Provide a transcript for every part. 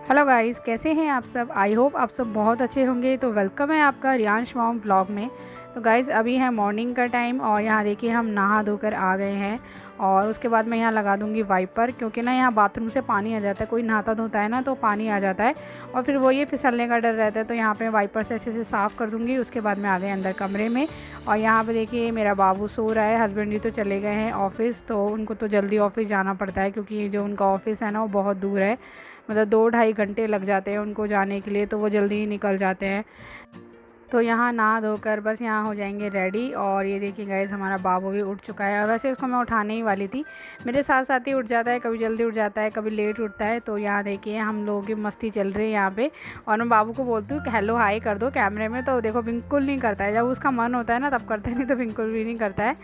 Hello guys, कैसे हैं आप सब। आई होप आप सब बहुत अच्छे होंगे। तो वेलकम है आपका रियांश मॉम ब्लॉग में। तो गाइस अभी है मॉर्निंग का टाइम और यहाँ देखिए हम नहा धोकर आ गए हैं। और उसके बाद मैं यहाँ लगा दूँगी वाइपर, क्योंकि ना यहाँ बाथरूम से पानी आ जाता है। कोई नहाता धोता है ना तो पानी आ जाता है और फिर वो ये फिसलने का डर रहता है। तो यहाँ पे वाइपर से अच्छे से साफ़ कर दूँगी। उसके बाद मैं आ गई अंदर कमरे में। और यहाँ पे देखिए मेरा बाबू सो रहा है। हस्बैंड जी तो चले गए हैं ऑफ़िस, तो उनको तो जल्दी ऑफ़िस जाना पड़ता है, क्योंकि जो उनका ऑफ़िस है ना वो बहुत दूर है। मतलब 2 ढाई घंटे लग जाते हैं उनको जाने के लिए, तो वो जल्दी ही निकल जाते हैं। तो यहाँ नहा धोकर बस यहाँ हो जाएंगे रेडी। और ये देखिए गाइस हमारा बाबू भी उठ चुका है। और वैसे इसको मैं उठाने ही वाली थी, मेरे साथ साथ ही उठ जाता है। कभी जल्दी उठ जाता है, कभी लेट उठता है। तो यहाँ देखिए हम लोगों की मस्ती चल रही है यहाँ पे। और मैं बाबू को बोलती हूँ कि हेलो हाई कर दो कैमरे में, तो देखो बिल्कुल नहीं करता है। जब उसका मन होता है ना तब करता है, नहीं तो बिल्कुल भी नहीं करता है।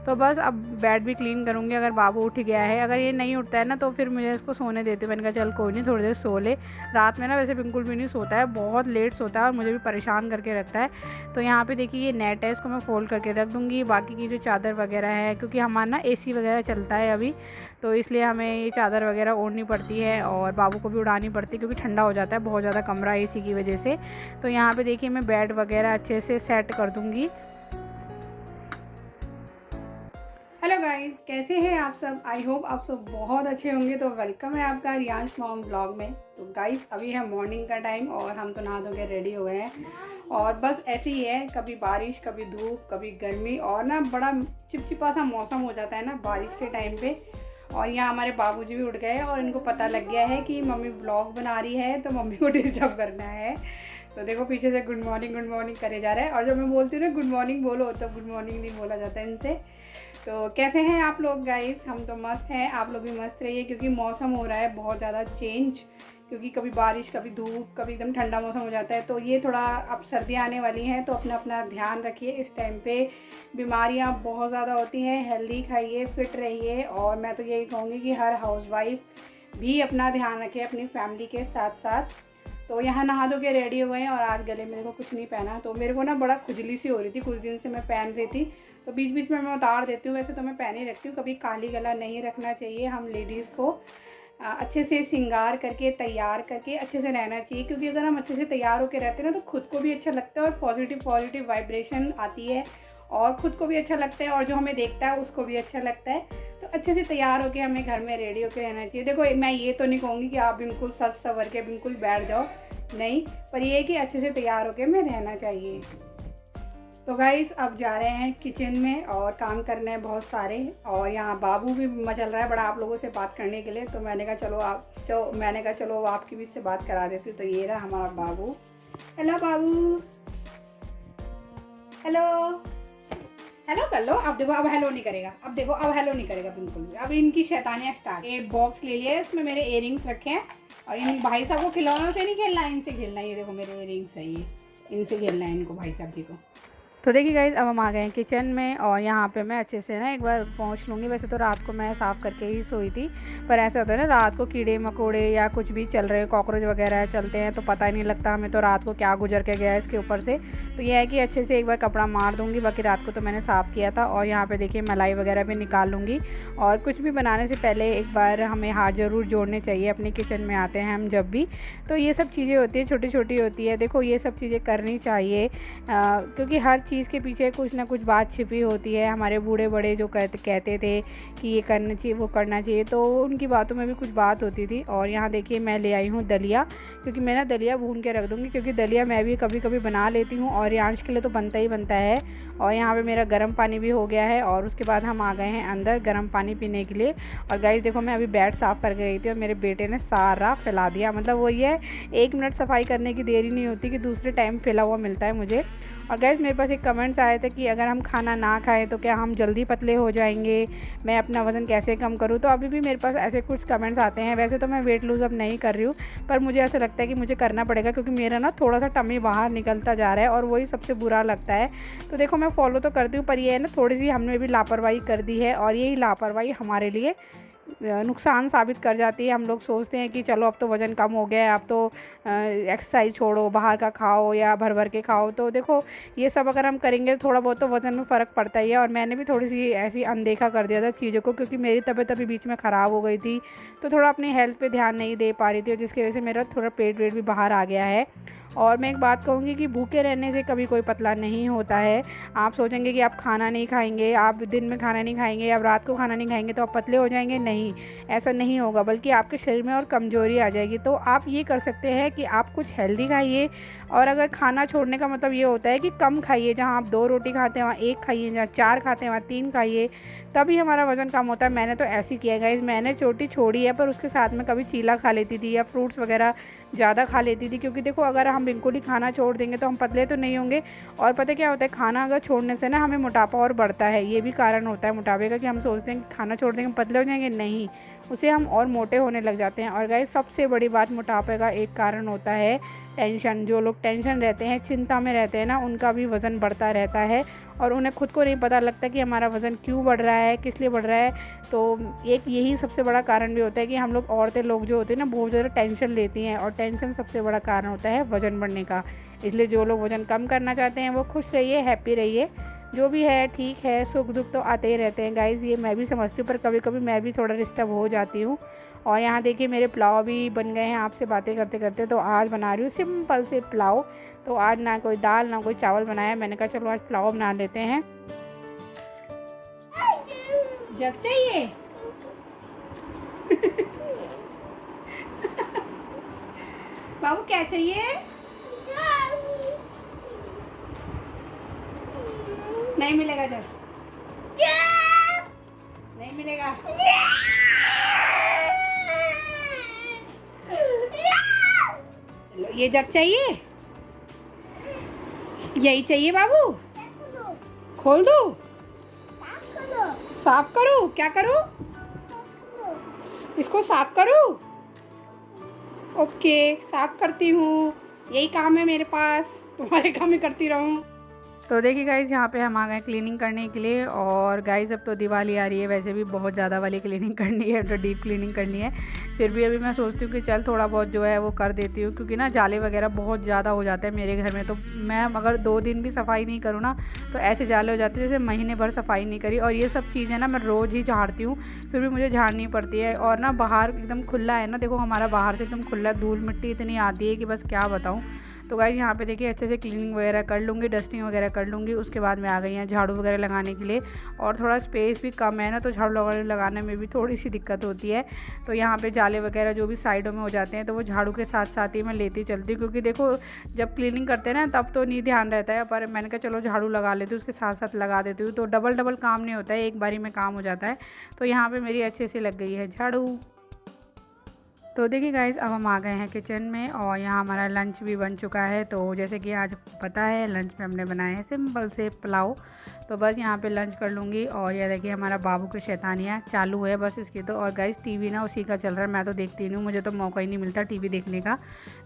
तो बस अब बेड भी क्लीन करूँगी। अगर बाबू उठ गया है, अगर ये नहीं उठता है ना तो फिर मुझे इसको सोने देती हूँ। मैंने कहा चल कोई नहीं, थोड़ी देर सो ले। रात में ना वैसे बिल्कुल भी नहीं सोता है, बहुत लेट सोता है और मुझे भी परेशान करके रखता है। तो यहाँ पे देखिए ये नेट है, इसको मैं फ़ोल्ड करके रख दूँगी। बाकी की जो चादर वगैरह है, क्योंकि हमारा ना एसी वगैरह चलता है अभी, तो इसलिए हमें ये चादर वगैरह ओढ़नी पड़ती है और बाबू को भी उड़ानी पड़ती है, क्योंकि ठंडा हो जाता है बहुत ज़्यादा कमरा एसी की वजह से। तो यहाँ पे देखिए मैं बेड वगैरह अच्छे से सेट कर दूँगी। हेलो गाइस, कैसे हैं आप सब। आई होप आप सब बहुत अच्छे होंगे। तो वेलकम है आपका रियांश मॉम ब्लॉग में। तो गाइस अभी है मॉर्निंग का टाइम और हम तो नहा धो के रेडी हो गए हैं। और बस ऐसे ही है, कभी बारिश, कभी धूप, कभी गर्मी, और ना बड़ा चिपचिपा सा मौसम हो जाता है ना बारिश के टाइम पे। और यहाँ हमारे बाबूजी भी उठ गए और इनको पता लग गया है कि मम्मी व्लॉग बना रही है, तो मम्मी को डिस्टर्ब करना है। तो देखो पीछे से गुड मॉर्निंग करे जा रहा है। और जब मैं बोलती हूँ ना गुड मॉर्निंग बोलो, तो गुड मॉर्निंग नहीं बोला जाता है इनसे। तो कैसे हैं आप लोग गाइस। हम तो मस्त हैं, आप लोग भी मस्त रहिए, क्योंकि मौसम हो रहा है बहुत ज़्यादा चेंज। क्योंकि कभी बारिश, कभी धूप, कभी एकदम ठंडा मौसम हो जाता है। तो ये थोड़ा अब सर्दियाँ आने वाली हैं, तो अपना अपना ध्यान रखिए इस टाइम पे। बीमारियाँ बहुत ज़्यादा होती हैं, हेल्दी खाइए, फिट रहिए। और मैं तो यही कहूँगी कि हर हाउसवाइफ भी अपना ध्यान रखे अपनी फैमिली के साथ साथ। तो यहाँ नहा धो के रेडी हो गए हैं और आज गले में को कुछ नहीं पहना। तो मेरे को ना बड़ा खुजली सी हो रही थी, कुछ दिन से मैं पहन रही थी, तो बीच बीच में मैं उतार देती हूँ। वैसे तो मैं पहन ही रखती हूँ, कभी काली गला नहीं रखना चाहिए। हम लेडीज़ को अच्छे से श्रृंगार करके, तैयार करके अच्छे से रहना चाहिए। क्योंकि अगर हम अच्छे से तैयार होकर रहते हैं ना, तो खुद को भी अच्छा लगता है और पॉजिटिव वाइब्रेशन आती है, और ख़ुद को भी अच्छा लगता है और जो हमें देखता है उसको भी अच्छा लगता है। तो अच्छे से तैयार होकर हमें घर में रेडी होकर रहना चाहिए। देखो मैं ये तो नहीं कहूँगी कि आप बिल्कुल सज संवर के बिल्कुल बैठ जाओ, नहीं, पर ये है कि अच्छे से तैयार होकर हमें रहना चाहिए। तो गाइस अब जा रहे हैं किचन में और काम करने हैं बहुत सारे। और यहाँ बाबू भी मचल रहा है बड़ा आप लोगों से बात करने के लिए। तो मैंने कहा चलो आपकी भी से बात करा देती हूँ। तो ये रहा हमारा बाबू। हेलो बाबू, हेलो हेलो कर लो। अब देखो अब हेलो नहीं करेगा, अब देखो अब हेलो नहीं करेगा बिल्कुल भी। अब इनकी शैतानियाँ स्टार्ट। एक बॉक्स ले लिया है, इसमें मेरे इयरिंग्स रखे हैं। और इन भाई साहब को खिलौनों से नहीं खेलना है, इनसे खेलना है। ये देखो मेरे इयरिंग्स है, ये इनसे खेलना है इनको, भाई साहब जी को। तो देखिए गाइस अब हम आ गए हैं किचन में। और यहाँ पे मैं अच्छे से ना एक बार पहुँच लूँगी। वैसे तो रात को मैं साफ़ करके ही सोई थी, पर ऐसा होता है ना रात को कीड़े मकोड़े या कुछ भी चल रहे, कॉकरोच वगैरह चलते हैं, तो पता ही नहीं लगता हमें तो रात को क्या गुजर के गया है इसके ऊपर से। तो यह है कि अच्छे से एक बार कपड़ा मार दूँगी। बाकी रात को तो मैंने साफ़ किया था। और यहाँ पर देखिए मलाई वगैरह भी निकाल लूँगी। और कुछ भी बनाने से पहले एक बार हमें हाथ ज़रूर जोड़ने चाहिए। अपने किचन में आते हैं हम जब भी, तो ये सब चीज़ें होती है, छोटी छोटी होती है। देखो ये सब चीज़ें करनी चाहिए, क्योंकि हर चीज़ के पीछे कुछ ना कुछ बात छिपी होती है। हमारे बूढ़े बड़े जो कहते थे कि ये करना चाहिए, वो करना चाहिए, तो उनकी बातों में भी कुछ बात होती थी। और यहाँ देखिए मैं ले आई हूँ दलिया, क्योंकि मैं ना दलिया भून के रख दूँगी, क्योंकि दलिया मैं भी कभी कभी बना लेती हूँ और यांश के लिए तो बनता ही बनता है। और यहाँ पे मेरा गर्म पानी भी हो गया है। और उसके बाद हम आ गए हैं अंदर गर्म पानी पीने के लिए। और गाइस देखो मैं अभी बेड साफ़ कर गई थी और मेरे बेटे ने सारा फैला दिया। मतलब वही है, 1 मिनट सफाई करने की देरी नहीं होती कि दूसरे टाइम फैला हुआ मिलता है मुझे। और गाइस मेरे पास एक कमेंट्स आए थे कि अगर हम खाना ना खाएं तो क्या हम जल्दी पतले हो जाएंगे, मैं अपना वज़न कैसे कम करूं। तो अभी भी मेरे पास ऐसे कुछ कमेंट्स आते हैं। वैसे तो मैं वेट लूज़ अब नहीं कर रही हूँ, पर मुझे ऐसा लगता है कि मुझे करना पड़ेगा, क्योंकि मेरा ना थोड़ा सा टमी बाहर निकलता जा रहा है और वही सबसे बुरा लगता है। तो देखो मैं फॉलो तो करती हूँ, पर ये है ना थोड़ी सी हमने भी लापरवाही कर दी है, और यही लापरवाही हमारे लिए नुकसान साबित कर जाती है। हम लोग सोचते हैं कि चलो अब तो वज़न कम हो गया है, अब तो एक्सरसाइज छोड़ो, बाहर का खाओ या भर भर के खाओ। तो देखो ये सब अगर हम करेंगे तो थोड़ा बहुत तो वज़न में फ़र्क पड़ता ही है। और मैंने भी थोड़ी सी ऐसी अनदेखा कर दिया था चीज़ों को, क्योंकि मेरी तबीयत अभी बीच में ख़राब हो गई थी, तो थोड़ा अपनी हेल्थ पे ध्यान नहीं दे पा रही थी, जिसकी वजह से मेरा थोड़ा पेट वेट भी बाहर आ गया है। और मैं एक बात कहूँगी कि भूखे रहने से कभी कोई पतला नहीं होता है। आप सोचेंगे कि आप खाना नहीं खाएंगे, आप दिन में खाना नहीं खाएंगे, आप रात को खाना नहीं खाएंगे तो आप पतले हो जाएंगे, नहीं, ऐसा नहीं होगा, बल्कि आपके शरीर में और कमज़ोरी आ जाएगी। तो आप ये कर सकते हैं कि आप कुछ हेल्दी खाइए। और अगर खाना छोड़ने का मतलब ये होता है कि कम खाइए, जहाँ आप 2 रोटी खाते हैं वहाँ 1 खाइए, जहाँ 4 खाते हैं वहाँ 3 खाइए, तभी हमारा वज़न कम होता है। मैंने तो ऐसे ही किया गाइस, मैंने रोटी छोड़ी है, पर उसके साथ में कभी चीला खा लेती थी या फ्रूट्स वगैरह ज़्यादा खा लेती थी, क्योंकि देखो अगर हम बिल्कुल ही खाना छोड़ देंगे तो हम पतले तो नहीं होंगे। और पता क्या होता है, खाना अगर छोड़ने से ना हमें मोटापा और बढ़ता है, ये भी कारण होता है मोटापे का, कि हम सोचते हैं कि खाना छोड़ देंगे पतले हो जाएंगे, नहीं, उसे हम और मोटे होने लग जाते हैं। और गाइस सबसे बड़ी बात मोटापे का एक कारण होता है टेंशन। जो लोग टेंशन रहते हैं, चिंता में रहते हैं ना, उनका भी वज़न बढ़ता रहता है और उन्हें खुद को नहीं पता लगता कि हमारा वज़न क्यों बढ़ रहा है, किस लिए बढ़ रहा है। तो एक यही सबसे बड़ा कारण भी होता है कि हम लोग औरतें लोग जो होते हैं ना, बहुत ज़्यादा टेंशन लेती हैं, और टेंशन सबसे बड़ा कारण होता है वज़न बढ़ने का। इसलिए जो लोग वज़न कम करना चाहते हैं वो खुश रहिए, हैप्पी रहिए, जो भी है ठीक है, सुख दुख तो आते ही रहते हैं गाइज़, ये मैं भी समझती हूँ, पर कभी कभी मैं भी थोड़ा डिस्टर्ब हो जाती हूँ। और यहाँ देखिए मेरे पुलाव भी बन गए हैं आपसे बातें करते करते। तो आज बना रही हूँ सिंपल से पुलाव। तो आज ना कोई दाल ना कोई चावल बनाया, मैंने कहा चलो आज पुलाव बना लेते हैं। जग चाहिए बाबू, क्या चाहिए? नहीं मिलेगा जग, नहीं मिलेगा। ये जग चाहिए, यही चाहिए बाबू। खोल दो, साफ करो, क्या करो? इसको साफ करो। ओके, साफ करती हूँ, यही काम है मेरे पास, तुम्हारे काम ही करती रहूँ। तो देखिए गाइज़, यहाँ पे हम आ गए क्लीनिंग करने के लिए। और गाइज़ अब तो दिवाली आ रही है, वैसे भी बहुत ज़्यादा वाली क्लीनिंग करनी है, तो डीप क्लीनिंग करनी है। फिर भी अभी मैं सोचती हूँ कि चल थोड़ा बहुत जो है वो कर देती हूँ, क्योंकि ना जाले वगैरह बहुत ज़्यादा हो जाते हैं मेरे घर में। तो मैं अगर 2 दिन भी सफाई नहीं करूँ ना, तो ऐसे जाले हो जाते हैं जैसे महीने भर सफाई नहीं करी। और ये सब चीज़ें ना मैं रोज़ ही झाड़ती हूँ, फिर भी मुझे झाड़नी पड़ती है। और ना बाहर एकदम खुला है ना, देखो हमारा बाहर से एकदम खुला, धूल मिट्टी इतनी आती है कि बस क्या बताऊँ। तो गाइस यहाँ पे देखिए अच्छे से क्लीनिंग वगैरह कर लूँगी, डस्टिंग वगैरह कर लूँगी। उसके बाद में आ गई हैं झाड़ू वगैरह लगाने के लिए। और थोड़ा स्पेस भी कम है ना, तो झाड़ू वगैरह लगाने में भी थोड़ी सी दिक्कत होती है। तो यहाँ पे जाले वगैरह जो भी साइडों में हो जाते हैं, तो वो झाड़ू के साथ साथ ही मैं लेती चलती हूँ, क्योंकि देखो जब क्लीनिंग करते हैं ना तब तो नहीं ध्यान रहता है, पर मैंने कहा चलो झाड़ू लगा लेती हूँ, उसके साथ साथ लगा देती हूँ, तो डबल काम नहीं होता है, एक बारी में काम हो जाता है। तो यहाँ पर मेरी अच्छे से लग गई है झाड़ू। तो देखिए गाइस, अब हम आ गए हैं किचन में और यहाँ हमारा लंच भी बन चुका है। तो जैसे कि आज पता है लंच में हमने बनाया है सिंपल से पुलाव। तो बस यहाँ पे लंच कर लूँगी। और ये देखिए हमारा बाबू की शैतानियाँ चालू है बस इसकी तो। और गाइस टीवी ना उसी का चल रहा है, मैं तो देखती नहीं हूँ, मुझे तो मौका ही नहीं मिलता टीवी देखने का।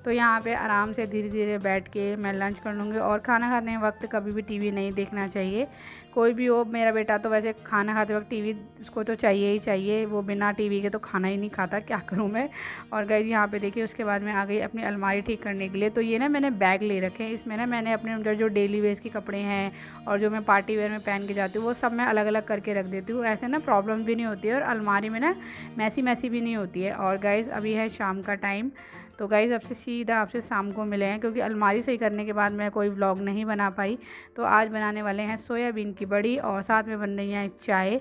तो यहाँ पे आराम से धीरे धीरे बैठ के मैं लंच कर लूँगी। और खाना खाने वक्त कभी भी टीवी नहीं देखना चाहिए, कोई भी हो। मेरा बेटा तो वैसे खाना खाते वक्त टीवी उसको तो चाहिए ही चाहिए, वो बिना टीवी के तो खाना ही नहीं खाता, क्या करूँ मैं। और गाइस यहाँ पे देखिए उसके बाद में आ गई अपनी अलमारी ठीक करने के लिए। तो ये ना मैंने बैग ले रखे हैं, इसमें ना मैंने अपने अंदर जो डेली वेयर्स के कपड़े हैं और जो मैं पार्टी वेयर में पहन के जाती हूँ वो सब मैं अलग अलग करके रख देती हूँ। ऐसे ना प्रॉब्लम भी नहीं होती है और अलमारी में ना मैसी भी नहीं होती है। और गाइस अभी है शाम का टाइम, तो गाइज़ अब से सीधा आपसे शाम को मिले हैं, क्योंकि अलमारी सही करने के बाद मैं कोई व्लॉग नहीं बना पाई। तो आज बनाने वाले हैं सोयाबीन की बड़ी और साथ में बन रही है चाय।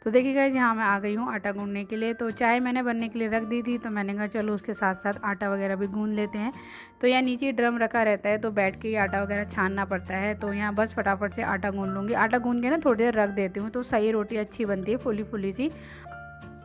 तो देखिए गाइज़ यहाँ मैं आ गई हूँ आटा गूँधने के लिए। तो चाय मैंने बनने के लिए रख दी थी, तो मैंने कहा चलो उसके साथ साथ आटा वगैरह भी गूँध लेते हैं। तो यहाँ नीचे ड्रम रखा रहता है, तो बैठ के ही आटा वगैरह छानना पड़ता है। तो यहाँ बस फटाफट से आटा गूँध लूँगी। आटा गूँध के ना थोड़ी देर रख देती हूँ, तो सही रोटी अच्छी बनती है, फुली फुली सी।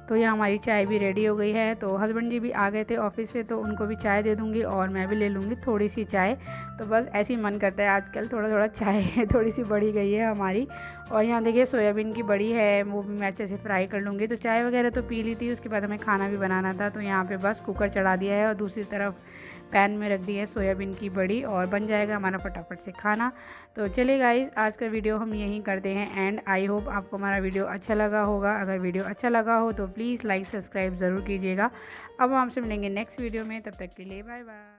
तो ये हमारी चाय भी रेडी हो गई है। तो हस्बैंड जी भी आ गए थे ऑफिस से, तो उनको भी चाय दे दूँगी और मैं भी ले लूँगी थोड़ी सी चाय। तो बस ऐसे ही मन करता है आजकल, थोड़ा थोड़ा चाय थोड़ी सी बढ़ी गई है हमारी। और यहाँ देखिए सोयाबीन की बड़ी है, वो भी मैं अच्छे से फ्राई कर लूँगी। तो चाय वगैरह तो पी ली थी, उसके बाद हमें खाना भी बनाना था। तो यहाँ पे बस कुकर चढ़ा दिया है और दूसरी तरफ पैन में रख दी है सोयाबीन की बड़ी, और बन जाएगा हमारा फटाफट से खाना। तो चलिए गाइस, आज का वीडियो हम यहीं करते हैं एंड। आई होप आपको हमारा वीडियो अच्छा लगा होगा। अगर वीडियो अच्छा लगा हो तो प्लीज़ लाइक सब्सक्राइब ज़रूर कीजिएगा। अब हम आपसे मिलेंगे नेक्स्ट वीडियो में, तब तक के लिए बाय बाय।